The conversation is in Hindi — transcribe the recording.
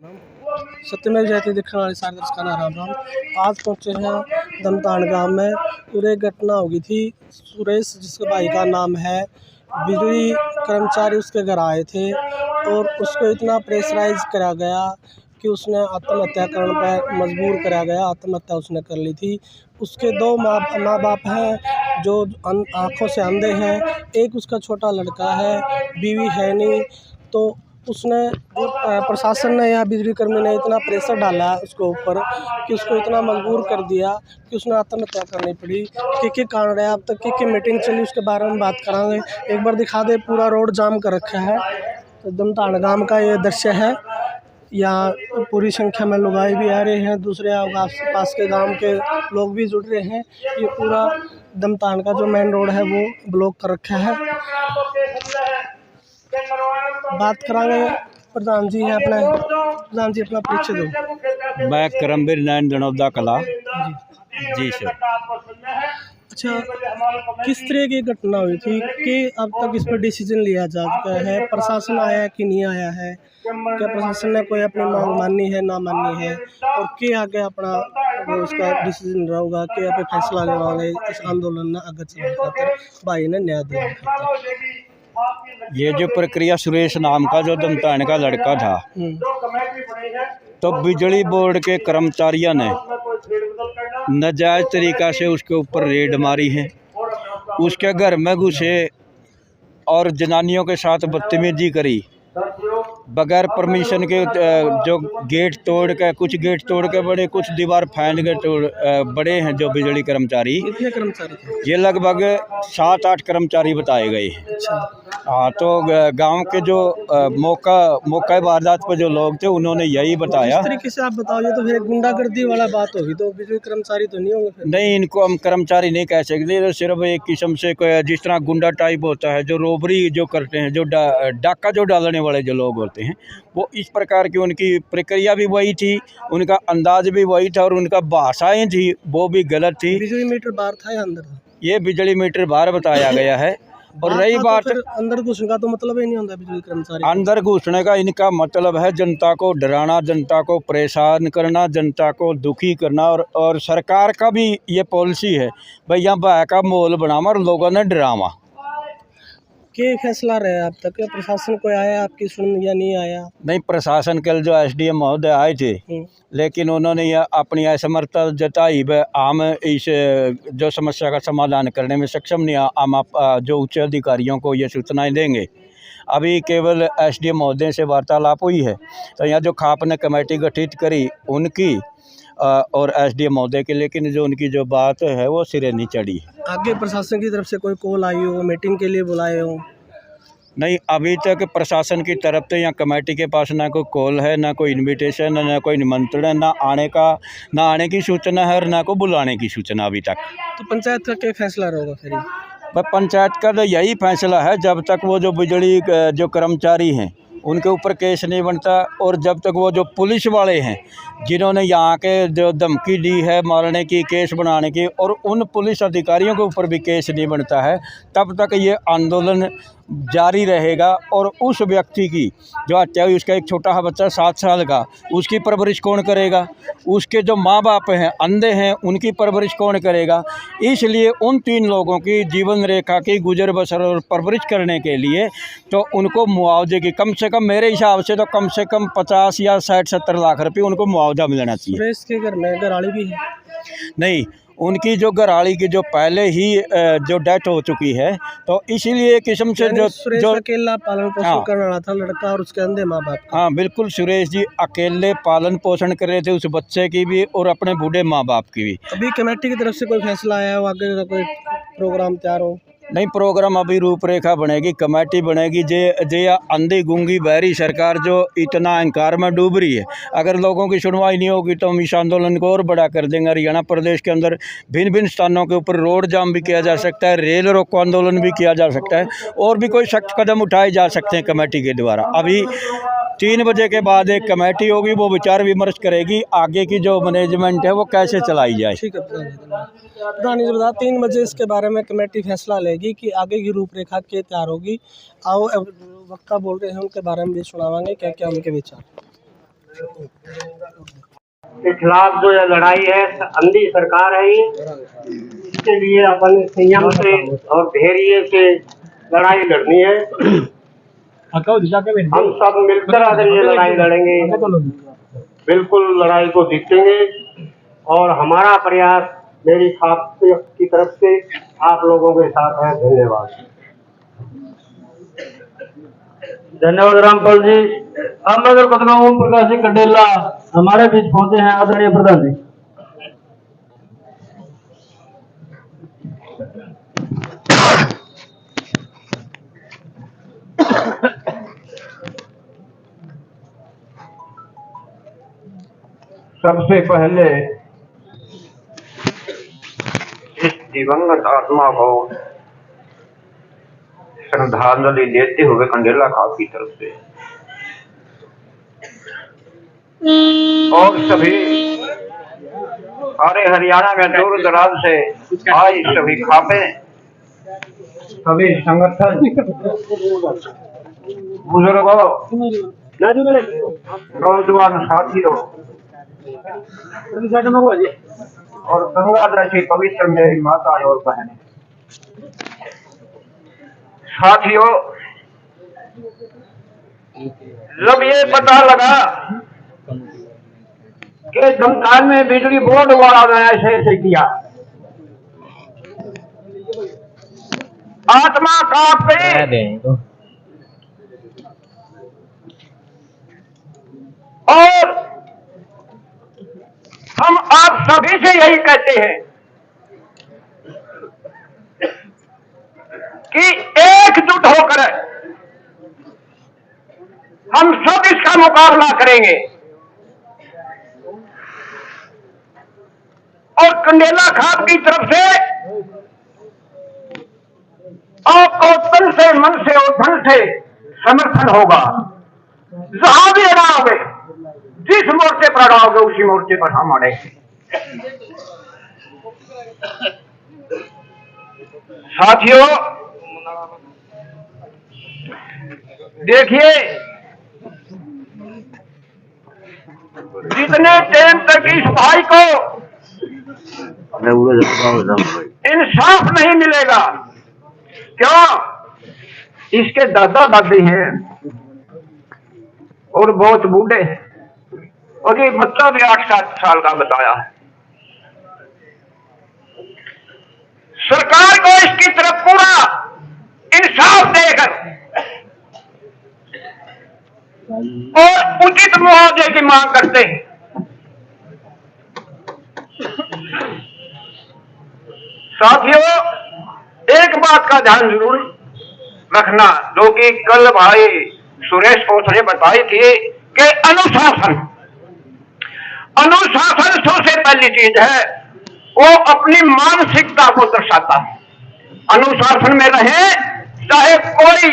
सत्यमेव जयते दिखने वाले सारे दर्शकों का राम राम। आज पहुंचे हैं दमतान गांव में। पूरे घटना हो गई थी। सुरेश जिसके भाई का नाम है, बिजली कर्मचारी उसके घर आए थे और उसको इतना प्रेशराइज करा गया कि उसने आत्महत्या करने पर मजबूर करा गया। आत्महत्या उसने कर ली थी। उसके दो माँ बाप हैं जो आँखों से अंधे हैं। एक उसका छोटा लड़का है, बीवी है नहीं। तो उसने प्रशासन ने या बिजली कर्मी ने इतना प्रेशर डाला उसके ऊपर कि उसको इतना मजबूर कर दिया कि उसने आत्महत्या करनी पड़ी। क्या कारण है, अब तक की मीटिंग चली, उसके बारे में बात करांगे। एक बार दिखा दे, पूरा रोड जाम कर रखा है। तो दमतान गांव का ये दृश्य है। यहाँ पूरी संख्या में लोग भी आ रहे हैं, दूसरे आस पास के गांव के लोग भी जुड़ रहे हैं। ये पूरा दमतान का जो मेन रोड है वो ब्लॉक कर रखा है। बात करांगे। प्रधान जी हैं, प्रधान जी अपना परिचय दो। मैं करमवीर नैन जनौदा कला जी सर। अच्छा, किस तरह की घटना हुई थी कि अब तक इस पर डिसीजन लिया जा चुका है? प्रशासन आया कि नहीं आया है? क्या प्रशासन ने कोई अपनी मांग मानी है, ना मानी है? और क्या आगे अपना वो उसका डिसीजन रहेगा कि आप फैसला लेवाएंगे इस आंदोलन में आगे चलने खातर भाई ने न्याय दिया? ये जो प्रक्रिया सुरेश नाम का जो दमतान का लड़का था, तो बिजली बोर्ड के कर्मचारियों ने नाजायज तरीक़ा से उसके ऊपर रेड मारी है। उसके घर में घुसे और जनानियों के साथ बदतमीजी करी, बगैर परमिशन के। जो गेट तोड़ के, कुछ गेट तोड़ के बड़े, कुछ दीवार फाड़ के बड़े हैं जो बिजली कर्मचारी। कितने कर्मचारी थे? ये लगभग 7-8 कर्मचारी बताए गए हैं। अच्छा। हाँ, तो गांव के जो मौका वारदात पर जो लोग थे उन्होंने यही बताया। इस तरीके से आप बताओ, ये तो फिर गुंडागर्दी वाला बात होगी, तो बिजली कर्मचारी तो नहीं होंगे फिर? नहीं, इनको हम कर्मचारी नहीं कह सकते। तो सिर्फ एक किस्म से जिस तरह गुंडा टाइप होता है, जो रोबरी जो करते हैं, जो डाका जो डालने वाले जो लोग होते हैं, वो इस प्रकार की उनकी प्रक्रिया भी वही थी, उनका अंदाज भी वही था और उनका भाषाएं थी वो भी गलत थी। बिजली मीटर बाहर था या अंदर था? ये बिजली मीटर बाहर बताया गया है। और रही बात, तो अंदर घुसने का तो मतलब ही नहीं होता बिजली कर्मचारी। अंदर घुसने का इनका मतलब है जनता को डराना, जनता को परेशान करना, जनता को दुखी करना। और सरकार का भी ये पॉलिसी है भाई, यहाँ भय का माहौल बनावा और लोगों ने डरावा। क्या फैसला रहे अब तक? प्रशासन कोई आया आपकी सुन या नहीं आया? नहीं, प्रशासन के जो SDM महोदय आए थे, लेकिन उन्होंने यह अपनी असमर्थता जताई। हम इस जो समस्या का समाधान करने में सक्षम नहीं। हम जो उच्च अधिकारियों को ये सूचनाएं देंगे। अभी केवल SDM महोदय से वार्तालाप हुई है। तो यहाँ जो खाप ने कमेटी गठित करी उनकी और SDM महोदय के, लेकिन जो उनकी जो बात है वो सिरे नहीं चढ़ी। आगे प्रशासन की तरफ से कोई कॉल आई हो, मीटिंग के लिए बुलाए हो? नहीं, अभी तक प्रशासन की तरफ से या कमेटी के पास ना कोई कॉल है, ना कोई इनविटेशन है, ना कोई निमंत्रण, ना आने की सूचना है और ना को बुलाने की सूचना अभी तक। तो पंचायत का क्या फैसला रहेगा फिर? पर पंचायत का तो यही फैसला है, जब तक वो जो बिजली जो कर्मचारी हैं उनके ऊपर केस नहीं बनता, और जब तक वो जो पुलिस वाले हैं जिन्होंने यहाँ के जो धमकी दी है मारने की, केस बनाने की, और उन पुलिस अधिकारियों के ऊपर भी केस नहीं बनता है, तब तक ये आंदोलन जारी रहेगा। और उस व्यक्ति की जो हत्या हुई, उसका एक छोटा सा बच्चा 7 साल का, उसकी परवरिश कौन करेगा? उसके जो माँ बाप हैं अंधे हैं, उनकी परवरिश कौन करेगा? इसलिए उन 3 लोगों की जीवन रेखा की गुजर बसर और परवरिश करने के लिए तो उनको मुआवजे की कम से कम, मेरे हिसाब से तो कम से कम 50 या 60-70 लाख रुपये उनको मुआवजा मिलना चाहिए। सुरेश के घर में घरआली भी है? नहीं, उनकी जो घरआली की जो पहले ही जो डेथ हो चुकी है, तो इसीलिए किस्म से जो अकेला पालन पोषण कर रहा था लड़का और उसके अंधे माँ बाप। हाँ बिल्कुल, सुरेश जी अकेले पालन पोषण कर रहे थे उस बच्चे की भी और अपने बूढ़े माँ बाप की भी। अभी कमेटी की तरफ से कोई फैसला आया हो, आगे का कोई प्रोग्राम तैयार हो? नहीं, प्रोग्राम अभी रूपरेखा बनेगी, कमेटी बनेगी। जे अंधी गूंगी बहरी सरकार जो इतना अहंकार में डूब रही है, अगर लोगों की सुनवाई नहीं होगी तो हम इस आंदोलन को और बड़ा कर देंगे। हरियाणा प्रदेश के अंदर भिन्न भिन्न स्थानों के ऊपर रोड जाम भी किया जा सकता है, रेल रोको आंदोलन भी किया जा सकता है, और भी कोई सख्त कदम उठाए जा सकते हैं कमेटी के द्वारा। अभी 3 बजे के बाद एक कमेटी होगी, वो विचार विमर्श करेगी आगे की जो मैनेजमेंट है वो कैसे चलाई जाए। ठीक है प्रधान जी, बता 3 बजे इसके बारे में कमेटी फैसला लेगी कि आगे की रूपरेखा क्या तैयार होगी। आओ वक्ता बोल रहे हैं, उनके बारे में भी सुनावांगे क्या क्या उनके विचार। के खिलाफ जो यह लड़ाई है, अंधी सरकार है ये, इसके लिए अपन संयम से और धैर्य से लड़ाई लड़नी है। हम सब मिलकर अगर ये लड़ाई लड़ेंगे, बिल्कुल लड़ाई को जीतेंगे। और हमारा प्रयास मेरी खाप की तरफ से आप लोगों के साथ है। धन्यवाद। धन्यवाद रामपाल जी। अब नगर पत्रकार ओम प्रकाश जी कंडेला हमारे बीच पहुंचे हैं। आदरणीय प्रधान जी। सबसे पहले इस दिवंगत आत्मा को श्रद्धांजलि देते हुए कंडेला खाप की तरफ से और सभी सारे हरियाणा में दूर दराज से आज सभी खापे, सभी संगठन, बुजुर्गों, नौजवान साथियों और गंगा जैसी पवित्र मेरी माता और बहनें, साथियों, जब ये पता लगा कि दमताल में बिजली बोर्ड वाला ने ऐसे किया, आत्मा कांप गई। और हम आप सभी से यही कहते हैं कि एकजुट होकर हम सब इसका मुकाबला करेंगे। और कंडेला खाप की तरफ से आपको तन से, मन से और धन से समर्थन होगा। जहां भी अड़ाओगे, जिस मोर्चे पर अड़ाओगे, उसी मोर्चे पर हम अड़ेंगे। साथियों, देखिए, जितने टाइम तक इस भाई को इंसाफ नहीं मिलेगा, क्यों? इसके दादा दादी हैं और बहुत बूढ़े हैं, और ये बच्चा भी 8-7 साल का बताया है। सरकार को इसकी तरफ पूरा इंसाफ देकर और उचित मुआवजे की मांग करते हैं। साथियों, एक बात का ध्यान जरूर रखना, जो कि कल भाई सुरेश कोच ने बताई थी कि अनुशासन सबसे पहली चीज है, वो अपनी मानसिकता को दर्शाता है। अनुशासन में रहे, चाहे कोई